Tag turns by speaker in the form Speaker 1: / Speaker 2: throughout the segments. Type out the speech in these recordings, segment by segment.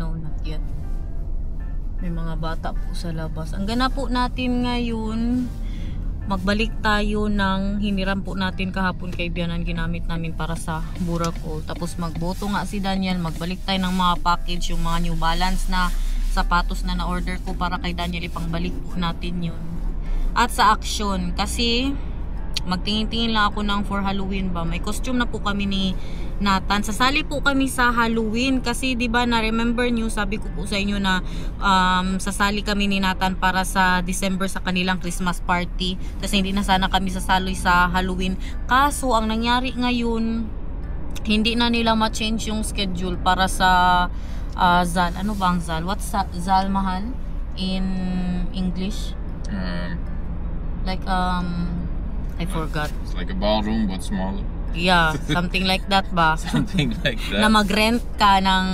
Speaker 1: No, not yet. May mga bata po sa labas. Ang ganap po natin ngayon, magbalik tayo ng hiniram po natin kahapon kay Bianan, ginamit namin para sa Burakol. Tapos magboto nga si Daniel, magbalik tayo ng mga package, yung mga New Balance na sapatos na na-order ko para kay Daniel, ipangbalik po natin yun. At sa Action, kasi magtingin-tingin lang ako ng for Halloween ba. May costume na po kami ni Nathan. Sasali po kami sa Halloween kasi 'di ba na remember niyo, sabi ko po sa inyo na sasali kami ni Nathan para sa December sa kanilang Christmas party. Kasi hindi na sana kami sasali sa Halloween. Kaso ang nangyari ngayon, hindi na nila ma-change yung schedule para sa Zal. Ano ba ang Zal? What's Zal, mahal in English? Like I forgot.
Speaker 2: It's like a ballroom but smaller.
Speaker 1: Yeah, something like that ba?
Speaker 2: Something like that.
Speaker 1: Na mag-rent ka ng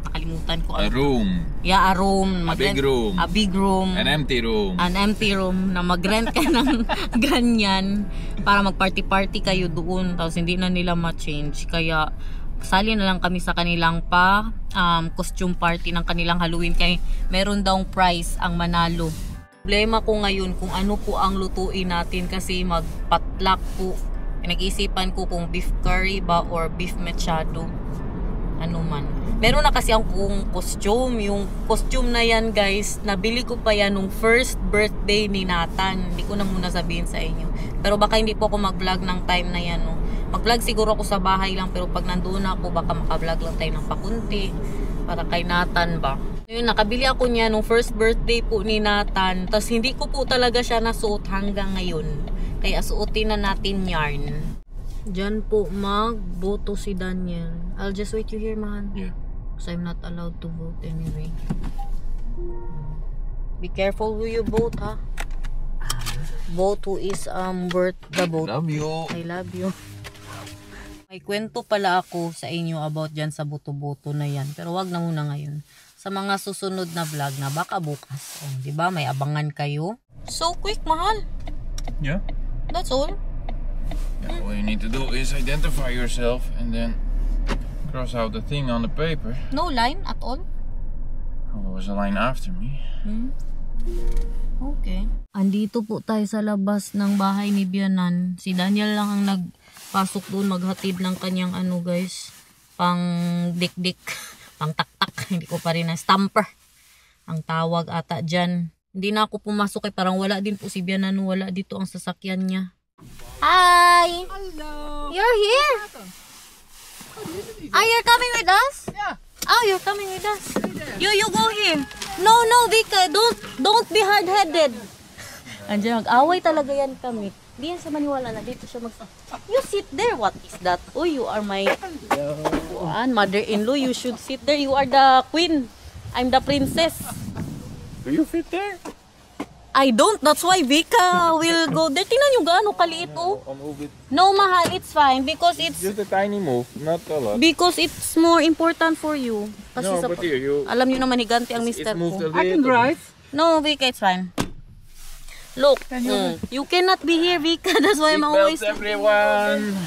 Speaker 1: nakalimutan ko.
Speaker 2: A room.
Speaker 1: Yeah, a room.
Speaker 2: A big room.
Speaker 1: A big room.
Speaker 2: An empty room.
Speaker 1: An empty room na mag-rent ka ng ganyan para mag-party-party kayo doon. Tapos hindi na nila ma-change. Kaya sali na lang kami sa kanilang costume party ng kanilang Halloween. Kaya meron daw prize ang manalo. Problema ko ngayon kung ano po ang lutuin natin kasi magpatlock po. Nag-iisipan ko kung beef curry ba or beef mechado. Ano man. Meron na kasi akong costume. Yung costume na yan guys, nabili ko pa yan nung first birthday ni Nathan. Hindi ko na muna sabihin sa inyo. Pero baka hindi po ako mag-vlog ng time na yan. No? Mag-vlog siguro ako sa bahay lang. Pero pag nandun ako, baka maka-vlog lang tayo ng pakunti. Para kay Nathan ba. Yun, nakabili ako niya nung first birthday po ni Nathan. Tapos hindi ko po talaga siya nasuot hanggang ngayon. Kaya suotin na natin yarn. Diyan po magboto si Daniel. I'll just wait you here, man.
Speaker 2: Yeah.
Speaker 1: Because I'm not allowed to vote anyway. Be careful who you vote, ha? Vote who is worth the vote.
Speaker 2: Love you.
Speaker 1: I love you. May kwento pala ako sa inyo about dyan sa boto-boto na yan. Pero wag na muna ngayon. Sa mga susunod na vlog na baka bukas. Oh, diba? May abangan kayo. So quick, mahal.
Speaker 2: Yeah.
Speaker 1: That's all.
Speaker 2: Yeah, all you need to do is identify yourself and then cross out the thing on the paper.
Speaker 1: No line at all?
Speaker 2: Oh, there was a line after me.
Speaker 1: Okay. Andito po tayo sa labas ng bahay ni Bianan. Si Daniel lang ang nagpasok doon maghatid ng kanyang ano guys, pang dik-dik, pang tak-tak. Hindi ko pa rin na stamper ang tawag ata dyan. Hindi na ako pumasok eh, parang wala din po si Bianan, wala dito ang sasakyan niya. Hi!
Speaker 3: Hello!
Speaker 1: You're here? Ah, you're coming with us?
Speaker 3: Yeah.
Speaker 1: Oh, you're coming with us. You go here. No, Vika, don't be hard-headed. Andiyan, mag-away talaga yan kami. Di yan sa maniwala na dito siya You sit there. What is that? Oh, you are my mother-in-law. You should sit there. You are the queen. I'm the princess.
Speaker 2: Do you fit there?
Speaker 1: I don't. That's why Vika will go there. Tingnan nyo gaano kaliit oh.
Speaker 2: I'll move it.
Speaker 1: No, mahal. It's fine because it's
Speaker 2: Just a tiny move, not a lot.
Speaker 1: because it's more important for you. Kasi
Speaker 2: No, but here, you...
Speaker 1: alam nyo naman higanti ang
Speaker 2: It's
Speaker 1: mister
Speaker 2: moved
Speaker 1: ko.
Speaker 2: a
Speaker 3: I can
Speaker 2: little.
Speaker 3: drive.
Speaker 1: No, Vika, it's fine. Look, you cannot be here, Vika. That's why I'm always.
Speaker 2: Seatbelts, everyone!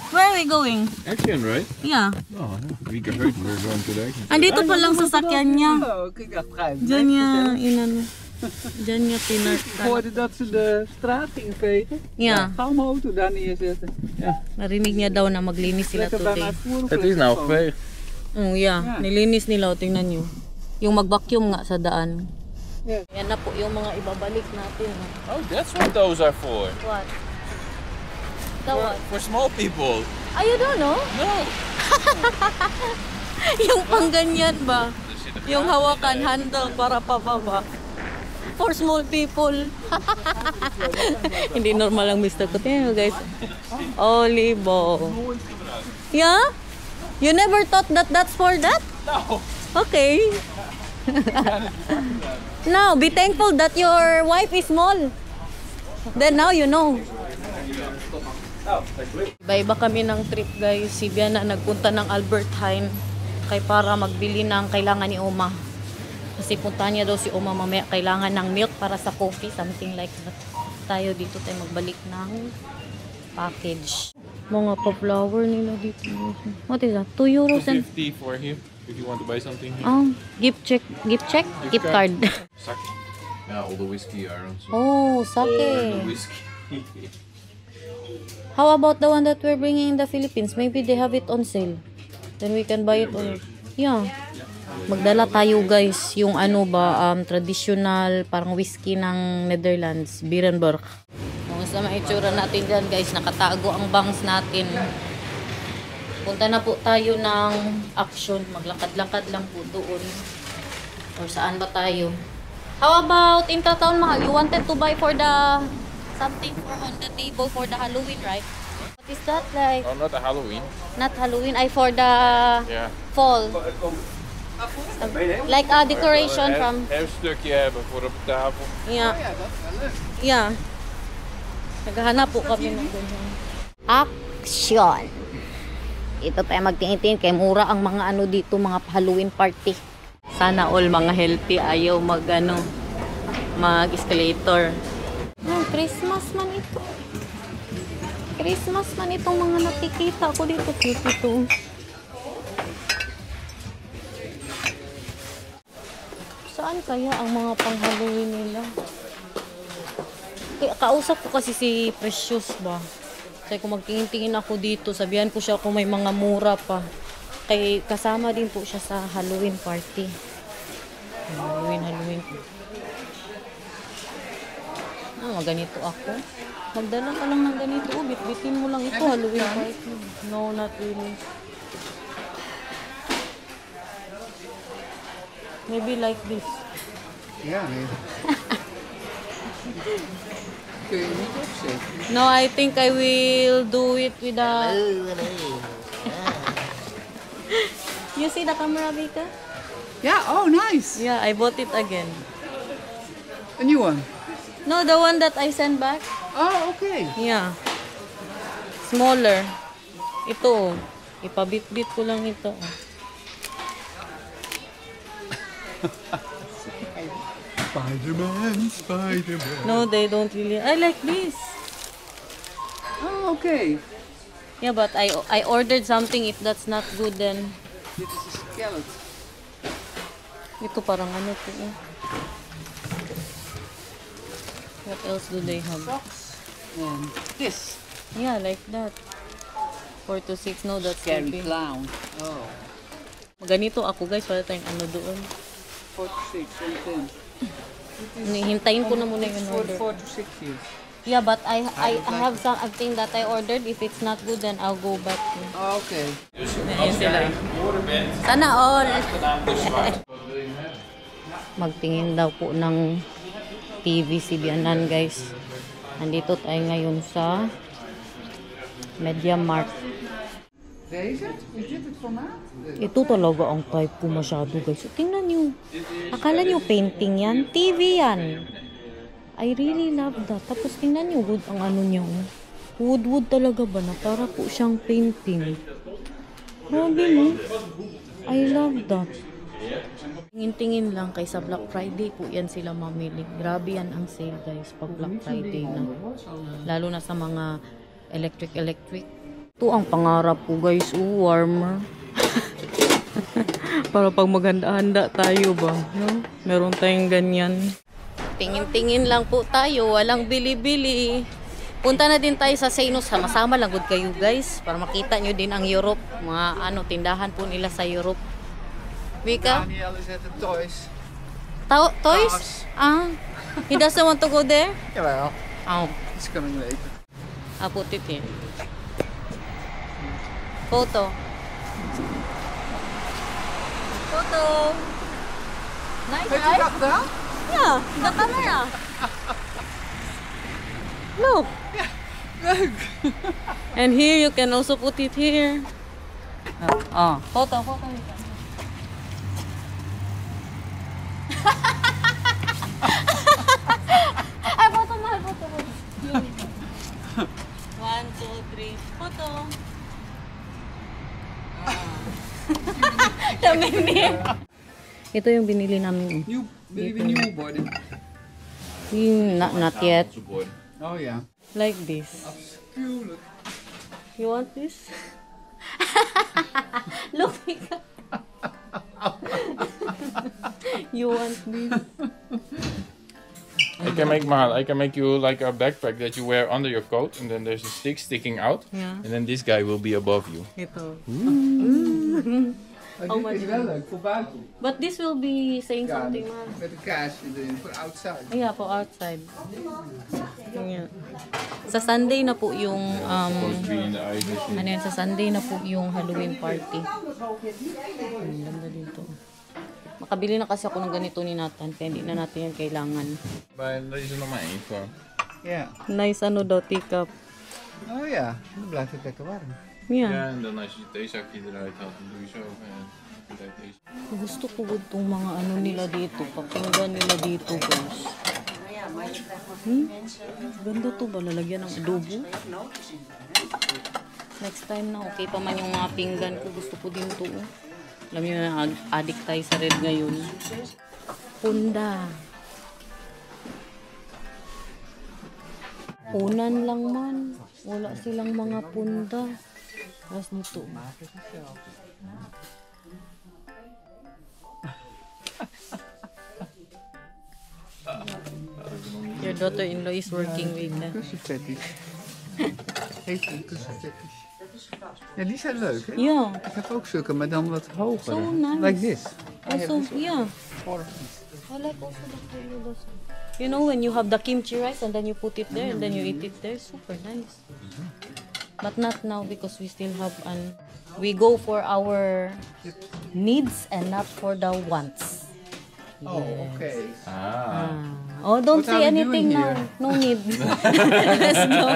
Speaker 1: Where are we going?
Speaker 2: Action, right?
Speaker 1: Yeah.
Speaker 2: Oh, we can hurt. We're going to the action.
Speaker 1: Andito pa lang sasakyan niya.
Speaker 3: Oh, kijk dat ruim.
Speaker 1: Diyan niya, inano. Diyan niya
Speaker 3: Ik
Speaker 1: pinartan.
Speaker 3: hoorde dat ze de straat ging vegen.
Speaker 1: Yeah.
Speaker 3: Gauw mijn auto daar neerzetten. Ja.
Speaker 1: Narinig niya daw na maglinis sila
Speaker 3: Lekker daar
Speaker 1: today.
Speaker 3: naar voren.
Speaker 2: Het is nou geveegd.
Speaker 1: Oh, yeah. Nilinis nila. Tingnan niyo. Yung mag-vacuum nga sa daan.
Speaker 3: Yeah.
Speaker 1: Yan na po yung mga ibabalik natin.
Speaker 2: Oh, that's what those are for.
Speaker 1: What? The what?
Speaker 2: For small people.
Speaker 1: Ah, you don't know?
Speaker 2: No.
Speaker 1: Yung pangganyan ba? Yung hawakan, handle para pababa. For small people. Hindi normal ang Mr. ko. Tingnan nyo guys. Olivo. Yeah? You never thought that that's for that?
Speaker 2: No.
Speaker 1: Okay. Now, be thankful that your wife is small. Then now you know. Iba-iba kami ng trip guys. Si Biana nagpunta ng Albert Heijn kay para magbili ng kailangan ni Oma. Kasi punta niya daw si Oma mamaya kailangan ng milk para sa coffee, something like that. Tayo dito tayo magbalik ng package. Mga pa-flower nila dito. What is that? 2 euros and
Speaker 2: 250 for here. if you want to buy something here.
Speaker 1: Oh, gift check, gift card.
Speaker 2: Sake. Yeah, all the whiskey are on sale.
Speaker 1: Oh,
Speaker 2: The
Speaker 1: sake.
Speaker 2: whiskey.
Speaker 1: How about the one that we're bringing in the Philippines? Maybe they have it on sale. Then we can buy it on. Yeah. Magdala tayo guys, yung ano ba, traditional parang whiskey ng Netherlands, Berenberg. Kung sa mga itsura natin dyan guys, nakatago ang bangs natin. Punta na po tayo ng Action, maglakad-lakad lang po doon. Or saan ba tayo? How about in town mahal? You wanted to buy for the something for on the table for the Halloween, right? What is that like?
Speaker 2: Oh, not a Halloween.
Speaker 1: Not Halloween, I for the
Speaker 2: Yeah.
Speaker 1: fall. Like a decoration from
Speaker 2: Herfststukje hebben voor op tafel.
Speaker 1: yeah. Yeah. Naghahanap po kami ng ganyan. Action. Ito tayo magtingin-tingin kay mura ang mga ano dito, mga Halloween party. Sana all mga healthy ayaw mag-escalator. Christmas man ito. Christmas man itong mga nakikita ko dito. Cute ito. Saan kaya ang mga pang-Halloween nila? Kausap ko kasi si Precious ba. Sabi ko magtingin-tingin ako dito. Sabihan ko siya kung may mga mura pa. Kay kasama din po siya sa Halloween party. Halloween. Ganito ako. Magdala ka lang ng ganito. Bit-bitin mo lang ito. Halloween party. No, not really. Maybe like this.
Speaker 3: Ja, nee. Kun je niet opzetten.
Speaker 1: No, I think I will do it with a... You see the camera, Vika?
Speaker 3: Ja, oh nice.
Speaker 1: Yeah, I bought it again.
Speaker 3: A new one.
Speaker 1: No, the one that I sent back.
Speaker 3: Oh, okay.
Speaker 1: Yeah. Smaller. Ito. Ipabit-bit ko lang ito.
Speaker 3: Spider-Man.
Speaker 1: No, they don't really. I like this.
Speaker 3: Oh, okay.
Speaker 1: Yeah, but I ordered something. If that's not good, then
Speaker 3: Dit is een skeleton.
Speaker 1: ito parang ano to. What else do they have?
Speaker 3: Socks. And this.
Speaker 1: Yeah, like that. 4 to 6. No, that's
Speaker 3: Scary
Speaker 1: okay.
Speaker 3: clown. Oh.
Speaker 1: Ganito ako guys, wala tayong ano doon.
Speaker 3: 4 to 6 and 10.
Speaker 1: Hintayin ko na muna yung
Speaker 3: For
Speaker 1: order.
Speaker 3: 4 to 6 years.
Speaker 1: Yeah, but I have something that I ordered. If it's not good, then I'll go back.
Speaker 3: Oh, okay.
Speaker 1: Ayan sila. Sana all. Magtingin daw po ng TV si Bianan guys. Nandito tayo ngayon sa MediaMarkt.
Speaker 3: Deze? Is dit het formaat?
Speaker 1: Ito talaga ang type ko masyado guys. Tingnan nyo. Akala nyo painting yan? TV yan. I really love that. Tapos tingnan nyo wood ang ano niya. Wood talaga ba na? Para po siyang painting. Grabe no? I love that. Tingin-tingin lang kaysa Black Friday po yan sila mamili. Grabe yan ang sale guys pag Black Friday na. Lalo na sa mga electric. Ito ang pangarap ko guys. Warmer. Para pag maghanda-handa tayo ba. No? Meron tayong ganyan. Tingin-tingin lang po tayo. Walang bili-bili. Punta na din tayo sa Seinos. Sama-sama lang good kayo guys. Para makita nyo din ang Europe. Mga tindahan po nila sa Europe. Vika?
Speaker 3: Daniel is at the toys.
Speaker 1: Toys? Ah. He doesn't want to go there?
Speaker 3: Jawel.
Speaker 1: Oh.
Speaker 3: Iets coming later.
Speaker 1: I'll put it in. Photo. Nice,
Speaker 3: Heb je
Speaker 1: right?
Speaker 3: dat gedaan?
Speaker 1: Yeah, the camera. Look.
Speaker 3: Leuk.
Speaker 1: And here you can also put it here. Photo. Ay, photo. 1, 2, 3. Photo. Ito yung binili namin.
Speaker 3: Nieuw, wil je nieuwe borden?
Speaker 1: Not yet.
Speaker 3: Oh ja.
Speaker 1: Like this.
Speaker 3: Tuurlijk.
Speaker 1: You want this? Look. You want this?
Speaker 2: I can make Mahal. I can make you like a backpack that you wear under your coat, and then there's a stick sticking out,
Speaker 1: Yeah.
Speaker 2: and then this guy will be above you.
Speaker 1: Ito.
Speaker 3: Oh, dit is wel leuk voor buiten.
Speaker 1: But this will be saying
Speaker 3: Ja,
Speaker 1: something, man.
Speaker 3: met een kaarsje erin voor outside.
Speaker 1: Yeah, for outside. Yeah. Sa Sunday na po yung
Speaker 2: Supposed to be in the ice machine.
Speaker 1: ano yan, sa Sunday na po yung Halloween party. Ang ganda dito. Makabili na kasi ako ng ganito ni Nathan, kaya hindi na natin yan kailangan.
Speaker 2: Maar deze is nog maar één voor.
Speaker 3: Ja.
Speaker 1: Nice ano daw, teacup.
Speaker 3: Oh ja, dan blijft het lekker warm.
Speaker 1: Yeah.
Speaker 2: Ja, en dan als je je theezakje eruit haalt, dan doe je zo. En uit deze.
Speaker 1: Gusto ko itong mga ano nila dito, pakinggan nila dito, guys. Ganda to ba? Lalagyan ng adobo? Next time na, okay pa man yung mga pinggan ko. Gusto ko din to. Oh. Alam niyo na, addict tayo sa red ngayon. Punda. Unan lang man. Wala silang mga punda. Tapos dito. Your daughter-in-law is working weekend.
Speaker 3: Kussenpetties. Heeft een kussenpetties. Ja, die zijn leuk, hè?
Speaker 1: Yeah.
Speaker 3: Ik heb ook zulke, maar dan wat hoger.
Speaker 1: So nice.
Speaker 3: Like this.
Speaker 1: Also, yeah. I like also the color. You know when you have the kimchi rice and then you put it there and then you eat it there, super nice. But not now because we still have we go for our needs and not for the wants.
Speaker 3: Oh, okay.
Speaker 1: Oh, don't
Speaker 3: What
Speaker 1: say
Speaker 3: are we
Speaker 1: anything
Speaker 3: doing
Speaker 1: now.
Speaker 3: here?
Speaker 1: No need. Let's go.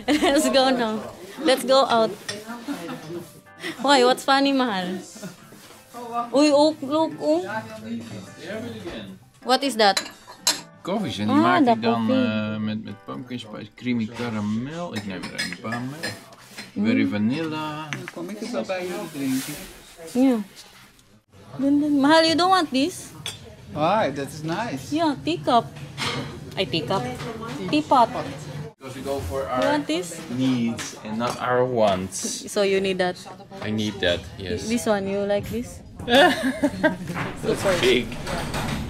Speaker 1: Let's go now. Let's go out. Why? What's funny, Mahal? Uy, oh, look, oh. What is that?
Speaker 2: Koffies, en die
Speaker 1: Ah,
Speaker 2: maak
Speaker 1: dat
Speaker 2: ik dan
Speaker 1: koffie.
Speaker 2: met pumpkin spice, creamy caramel. Ik neem er een paar mee. Berry vanilla.
Speaker 3: Dan kom ik het wel bij jullie drinken.
Speaker 1: Yeah. Mahal, you don't want this?
Speaker 3: Ah, dat is nice.
Speaker 1: Yeah, teacup. Ay, teacup. Teapot.
Speaker 2: Because we go for
Speaker 1: You
Speaker 2: our
Speaker 1: want this?
Speaker 2: needs and not our wants.
Speaker 1: So you need that.
Speaker 2: I need that, yes.
Speaker 1: This one, you like this?
Speaker 2: That's big.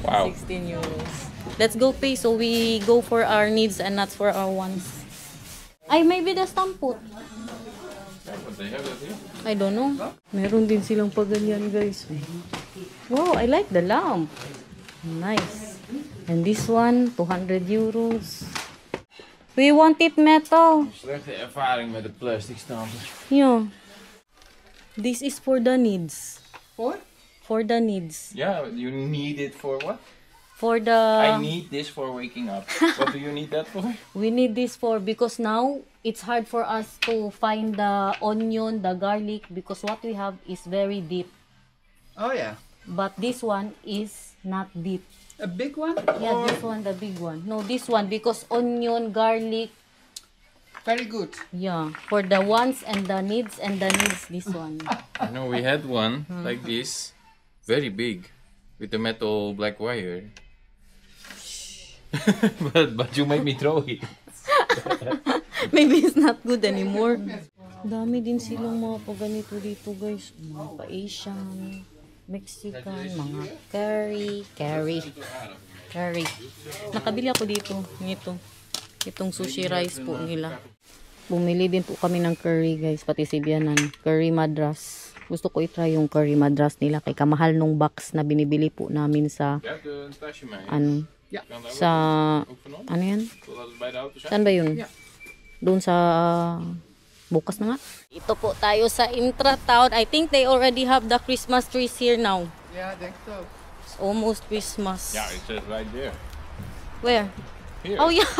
Speaker 2: Wow.
Speaker 1: 16 euros. Let's go pay so we go for our needs and not for our wants. Ay, maybe the stampot.
Speaker 2: But they have that here.
Speaker 1: I don't know. Meron din silang paganyan, guys. Wow, I like the lamp. Nice. And this one, 200 euros. We want it metal.
Speaker 2: Slechte ervaring met de plastic stampen.
Speaker 1: Yeah. This is for the needs.
Speaker 3: Voor?
Speaker 1: For the needs.
Speaker 2: Yeah, you need it for what?
Speaker 1: For the...
Speaker 2: I need this for waking up. What do you need that for?
Speaker 1: We need this for because now it's hard for us to find the onion, the garlic because what we have is very deep.
Speaker 3: Oh ja.
Speaker 1: But this one is not deep.
Speaker 3: A big one?
Speaker 1: Yeah,
Speaker 3: Or
Speaker 1: this one, the big one. No, this one because onion, garlic,
Speaker 3: very good.
Speaker 1: yeah. For the wants and the needs, this one.
Speaker 2: I know we had one like this, very big, with the metal black wire. but you made me throw it.
Speaker 1: Maybe it's not good anymore. Dami din silang mga paganito dito, guys. Mga pa-Asian, Mexican, mga curry. Nakabili ako dito, nito. Itong sushi rice po nila. Bumili din po kami ng curry, guys, pati si Bianan. Curry madras. Gusto ko i-try yung curry madras nila kay kamahal nung box na binibili po namin sa
Speaker 2: Je hebt een tasje mee.
Speaker 1: ano,
Speaker 3: Ja.
Speaker 1: sa ano yan?
Speaker 2: Wil dat het bij de auto zijn?
Speaker 1: Saan ba yun?
Speaker 3: Ja.
Speaker 1: Doon sa bukas na nga. Ito po tayo sa Intratown. I think they already have the Christmas trees here now.
Speaker 3: Ja, denk het ook.
Speaker 1: It's almost Christmas.
Speaker 2: Ja, it says right there.
Speaker 1: Where?
Speaker 2: Here.
Speaker 1: Oh yeah.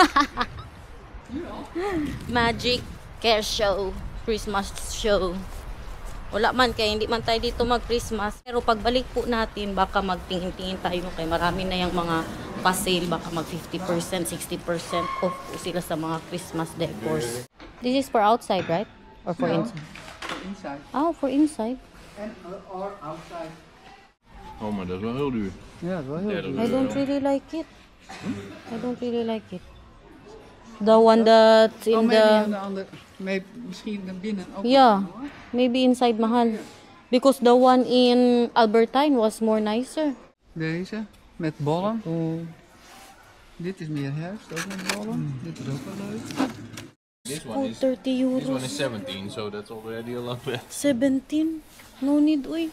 Speaker 1: Magic Care Show. Christmas show. Wala man kaya hindi man tayo dito mag-Christmas. Pero pagbalik po natin baka magtingin-tingin tayo kay marami na yung mga pa-sale. Baka mag 50%, 60% off po sila sa mga Christmas decors. This is for outside, right? Or for
Speaker 3: No.
Speaker 1: inside?
Speaker 3: Inside.
Speaker 1: Oh, for inside.
Speaker 3: En or outside.
Speaker 2: Oh, maar dat is wel heel duur.
Speaker 3: Ja, dat is wel heel
Speaker 2: Derde
Speaker 3: goed.
Speaker 1: I don't really like it. I don't really like it. The one that's in
Speaker 3: maybe aan
Speaker 1: the...
Speaker 3: de andere. Misschien naar binnen ook.
Speaker 1: Yeah,
Speaker 3: hoor.
Speaker 1: maybe inside mahal. Because the one in Albertine was more nicer.
Speaker 3: Deze, met bollen.
Speaker 1: Oh.
Speaker 3: Dit is meer herfst, ook met bollen. Dit is ook wel leuk.
Speaker 2: This
Speaker 1: Oh,
Speaker 2: one is
Speaker 1: 30 euros.
Speaker 2: this one is 17, so that's already a lot better.
Speaker 1: 17? No need, uy.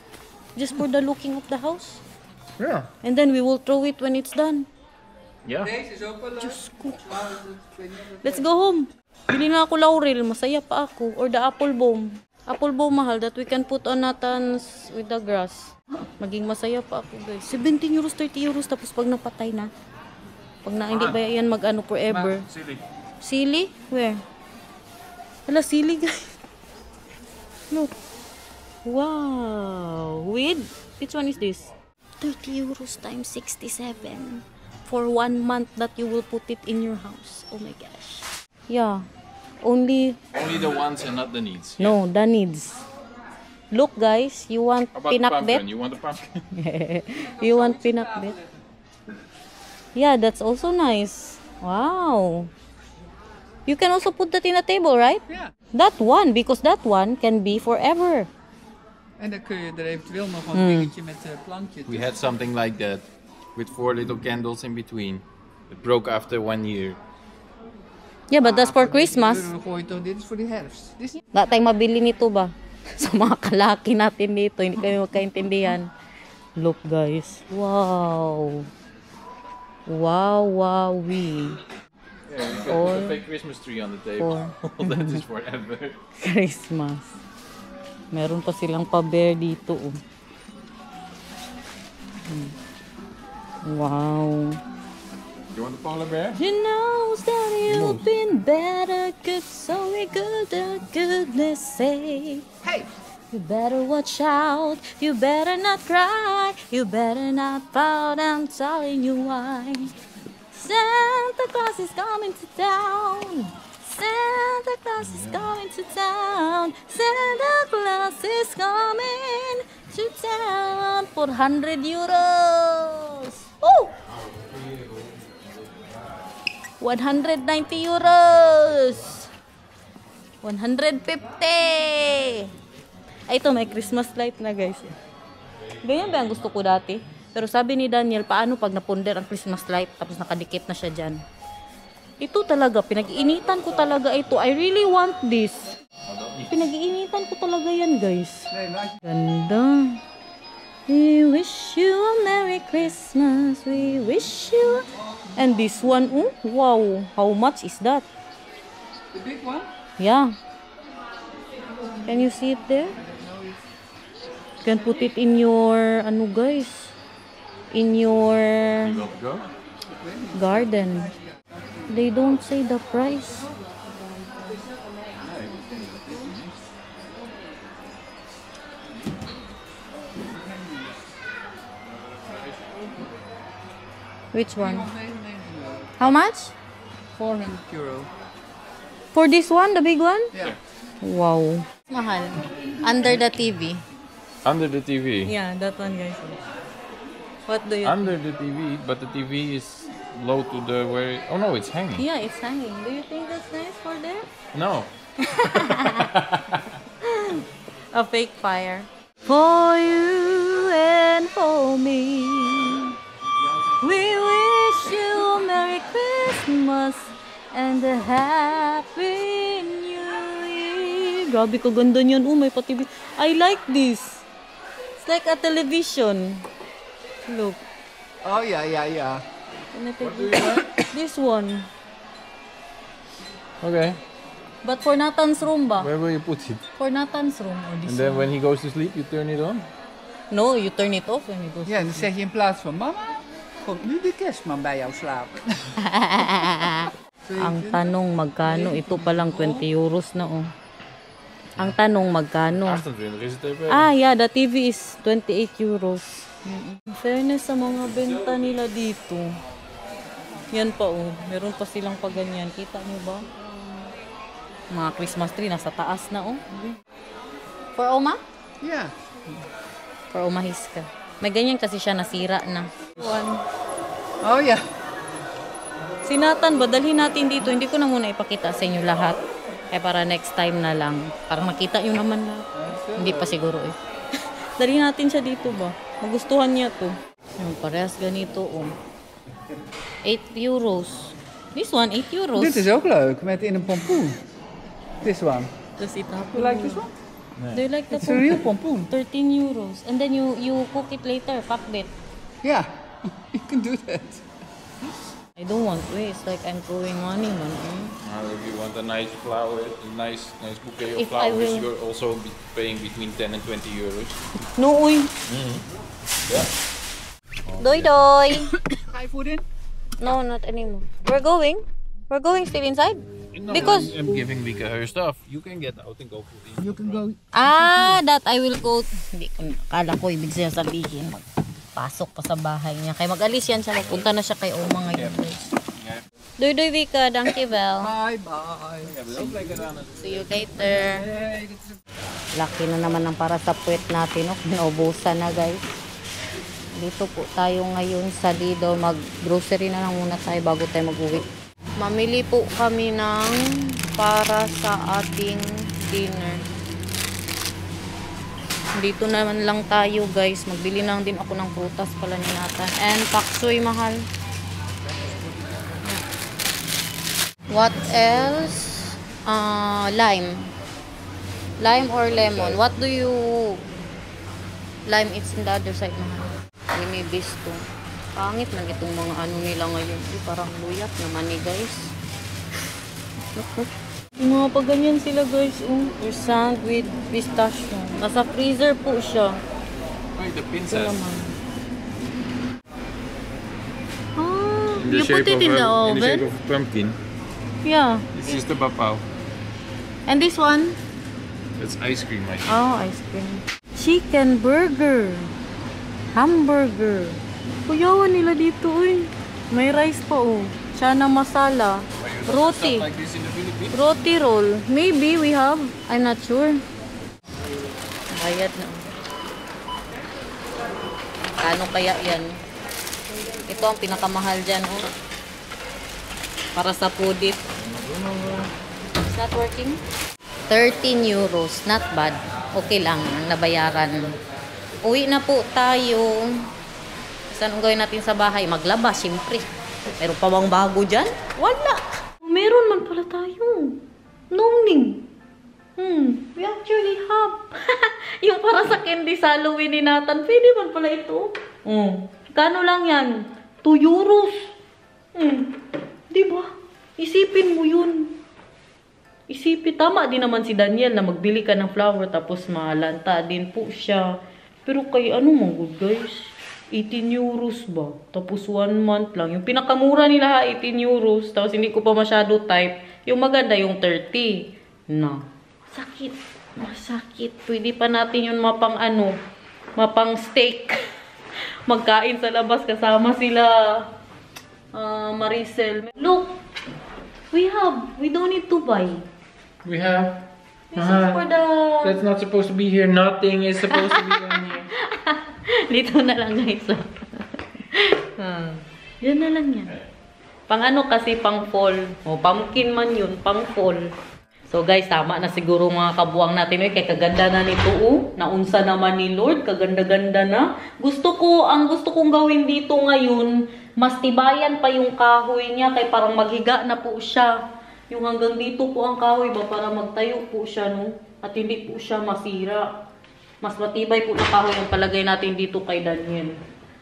Speaker 1: Just for the looking of the house.
Speaker 3: Ja.
Speaker 1: And then we will throw it when it's done.
Speaker 2: Yeah.
Speaker 3: Deze is ook wel leuk.
Speaker 1: Diyos ko. Let's go home. Bili na ako laurel. Masaya pa ako. Or the apple bomb. Apple bomb mahal that we can put on Nathan's with the grass. Maging masaya pa ako, guys. 17 euros, 30 euros. Tapos pag napatay na. Pag na hindi ba yan mag-ano forever.
Speaker 2: Silly.
Speaker 1: Sili? Where? Hala, sili, guys. Look. Wow. With? Which one is this? 30 euros times 67. For 1 month that you will put it in your house. Oh my gosh. Yeah. Only
Speaker 2: Only the wants and not the needs.
Speaker 1: no, the needs. Look guys, you want
Speaker 2: How about the
Speaker 1: pinakbet?
Speaker 2: pumpkin? You want the pumpkin?
Speaker 1: You want pinakbet? Yeah, that's also nice. Wow. You can also put that in a table, right?
Speaker 3: Ja.
Speaker 1: That one, because that one can be forever.
Speaker 3: En dan kun je er eventueel nog een dingetje met plankje.
Speaker 2: We had something like that, with 4 little candles in between. It broke after 1 year.
Speaker 1: Yeah, but that's for Christmas.
Speaker 3: Gooi toch, dit is voor de herfst. Dit is niet...
Speaker 1: Wala tayong mabili nito ba? Sa mga kalaki natin dito, hindi kami magkaintindihan. Look guys. Wow. Wow, wowee.
Speaker 2: Yeah, you can put a fake Christmas tree on the table. That is forever.
Speaker 1: Christmas. Meron pa silang pa-bear dito. Oh. Wow.
Speaker 2: You want the polar bear?
Speaker 1: You know that you've been better, good, so we good, goodness sake.
Speaker 3: Hey!
Speaker 1: You better watch out, you better not cry, you better not pout, I'm telling you why. Santa Claus is coming to town. Santa Claus is coming to town. Santa Claus is coming to town. 400 euros. Oh! 190 euros. 150. Ay, ito, may Christmas light na, guys. Ganyan ba ang gusto ko dati? Pero sabi ni Daniel, paano pag naponder ang Christmas light tapos nakadikit na siya dyan? Ito talaga, pinag-iinitan ko talaga ito. I really want this. Pinag-iinitan ko talaga yan, guys. Ganda. We wish you a Merry Christmas. We wish you a... And this one, oh, wow. How much is that?
Speaker 3: The big one?
Speaker 1: Yeah. Can you see it there? You can put it in your, ano guys, in your
Speaker 2: You want to go?
Speaker 1: garden. They don't say the price. Which one? How much?
Speaker 3: 400 euro.
Speaker 1: For this one, the big one?
Speaker 3: Ja.
Speaker 1: Wow. Mahal. Under the TV.
Speaker 2: Under the TV.
Speaker 1: Yeah, that one, guys. What do you
Speaker 2: Under the TV, but the TV is low to the where. Oh no, it's hanging.
Speaker 1: Yeah, it's hanging. Do you think that's nice for there?
Speaker 2: No.
Speaker 1: A fake fire. For you and for me, we wish you a Merry Christmas and a Happy New Year. Grabe ka ganda niyan. Oh, may pa-TV. I like this. It's like a television. Look.
Speaker 3: Oh ja, ja, ja.
Speaker 1: This one.
Speaker 2: Okay.
Speaker 1: But for Nathan's room ba?
Speaker 2: Where will you put it?
Speaker 1: For Nathan's room. Or this
Speaker 2: And then
Speaker 1: one.
Speaker 2: when he goes to sleep, you turn it on.
Speaker 1: No, you turn it off when you go.
Speaker 3: Ja, dan zeg je in plaats van mama, komt nu de kerstman bij jou slapen.
Speaker 1: Ang tanong magkano? Ito pa lang 20 euros na oh. Ang tanong magkano?
Speaker 2: 28 is het even.
Speaker 1: Ah, yeah, the TV is 28 euros. In fairness sa mga benta nila dito. Yan pa oh. Meron pa silang pa ganyan. Kita niyo ba? Mga Christmas tree nasa taas na oh. For Oma?
Speaker 3: Ja.
Speaker 1: For Oma Hiska. May ganyan kasi siya nasira na. One.
Speaker 3: Oh ja.
Speaker 1: Si Nathan, badalhin natin dito. Hindi ko na muna ipakita sa inyo lahat. Kaya para next time na lang. Para makita nyo naman lahat. Hindi pa siguro eh. Dalhin natin siya dito ba? Magustuhan niya to. Yung parehas ganito, 8 euros. This one, 8 euros.
Speaker 3: Dit is ook leuk, met in een pompoen. This one.
Speaker 1: Tapos itapon
Speaker 3: You like
Speaker 1: mo.
Speaker 3: this one?
Speaker 1: Do you like the
Speaker 3: It's a real
Speaker 1: pompoen?
Speaker 3: pompoen.
Speaker 1: 13 euros. And then you cook it later, pakbet.
Speaker 3: Yeah, you can do that.
Speaker 1: I don't want to waste, like I'm throwing money, man.
Speaker 2: If you want a nice flower, a nice bouquet of
Speaker 1: If I
Speaker 2: flowers,
Speaker 1: will-
Speaker 2: you're also paying between 10 and 20 euros.
Speaker 1: No, uy.
Speaker 2: Yeah.
Speaker 1: Doy, doy.
Speaker 3: Ga je food in?
Speaker 1: No, not anymore. We're going still inside?
Speaker 2: No,
Speaker 1: Because-
Speaker 2: I'm giving Vika her stuff. You can get out and go for it.
Speaker 3: You can go.
Speaker 1: That I will go. Hindi ko, akala ko ibig siya sabihin. Pasok pa sa bahay niya. Kaya mag-alis yan siya. Punta na siya kay Oma ngayon, guys. Doy, doy, Vika. Dankjewel.
Speaker 3: Bye bye.
Speaker 1: See you later. Laki na naman ang para sa puwet natin. No? Naubusan na, guys. Dito po tayo ngayon sa Lidl. Mag-grocery na lang muna tayo bago tayo mag-uwi. Mamili po kami ng para sa ating dinner. Dito naman lang tayo, guys. Magbili lang din ako ng prutas pala ni Nathan. And paksoy, mahal. What else? Lime. Lime or lemon? What do you... Lime, it's in the other side, mahal. May bisto. Pangit lang itong mga ano nila ngayon. Parang luyat naman ni guys. Look. Yung mga pag ganyan sila, guys. Croissant with pistachio. Nasa freezer po siya.
Speaker 2: Wait, the
Speaker 1: Ito
Speaker 2: princess.
Speaker 1: naman.
Speaker 2: In the
Speaker 1: You put it in the
Speaker 2: in the shape
Speaker 1: oven?
Speaker 2: of a pumpkin.
Speaker 1: Yeah.
Speaker 2: This is the bapao.
Speaker 1: And this one?
Speaker 2: That's ice cream, I think.
Speaker 1: Oh, ice cream. Chicken burger. Hamburger. Kuyawan nila dito, uy. May rice pa, Chana masala. Roti.
Speaker 2: Like this in the Philippines?
Speaker 1: Roti roll. Maybe we have. I'm not sure. Bayad na. Ano kaya yan? Ito ang pinakamahal dyan, para sa foodie. It's not working? 13 euros. Not bad. Okay lang. Ang nabayaran. Uwi na po tayo. Saan ang gawin natin sa bahay? Maglaba, siyempre. Meron pa bang bago dyan? Wala. Meron man pala tayo. Noning. We actually have. Yung para sa candy sa Halloween ni Nathan. Pwede man pala ito. Kano lang yan? 2 euros. Diba? Isipin mo yun. Isipin. Tama din naman si Daniel na magbili ka ng flower tapos malanta din po siya. Pero kay ano man good guys? 18 euros ba? Tapos 1 month lang. Yung pinakamura nila 18 euros. Tapos hindi ko pa masyado type. Yung maganda yung 30. Na. Masakit. Masakit. Pwede pa natin yun mapang ano. Mapang steak. Magkain sa labas kasama sila. Maricel. Look. We don't need to buy.
Speaker 2: We have.
Speaker 1: This is for the...
Speaker 2: That's not supposed to be here. Nothing is supposed to be down here.
Speaker 1: Dito na lang guys. Yan na lang yan. Pang ano kasi pang fall. Pumpkin man yun. Pang fall. So guys, tama na siguro mga kabuang natin. Kaya kaganda na nito. Naunsa naman ni Lord. Kaganda-ganda na. Ang gusto kong gawin dito ngayon, mas tibayan pa yung kahoy niya. Kaya parang maghiga na po siya. Yung hanggang dito po ang kahoy ba para magtayo po siya, no? At hindi po siya masira. Mas matibay po na kahoy ang palagay natin dito kay Daniel.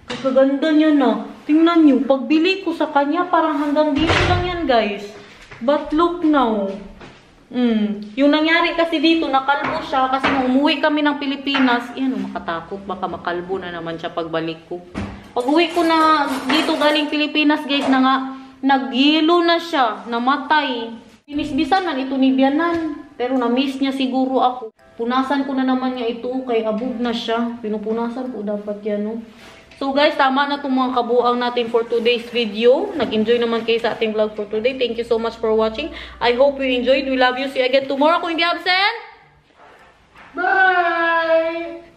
Speaker 1: Kaganda niya na. Tingnan niyo, pagbili ko sa kanya, parang hanggang dito lang yan, guys. But look now. Yung nangyari kasi dito, nakalbo siya kasi nung umuwi kami ng Pilipinas, makatakot, baka makalbo na naman siya pagbalik ko. Pag uwi ko na dito galing Pilipinas, guys, nagyelo na siya, namatay. Binisbisan man ito ni Bianan, pero na-miss niya siguro ako. Punasan ko na naman niya ito, kay abog na siya. Pinupunasan ko dapat yan, no? So guys, tama na itong mga kabuang natin for today's video. Nag-enjoy naman kayo sa ating vlog for today. Thank you so much for watching. I hope you enjoyed. We love you. See you again tomorrow kung hindi absent.
Speaker 3: Bye!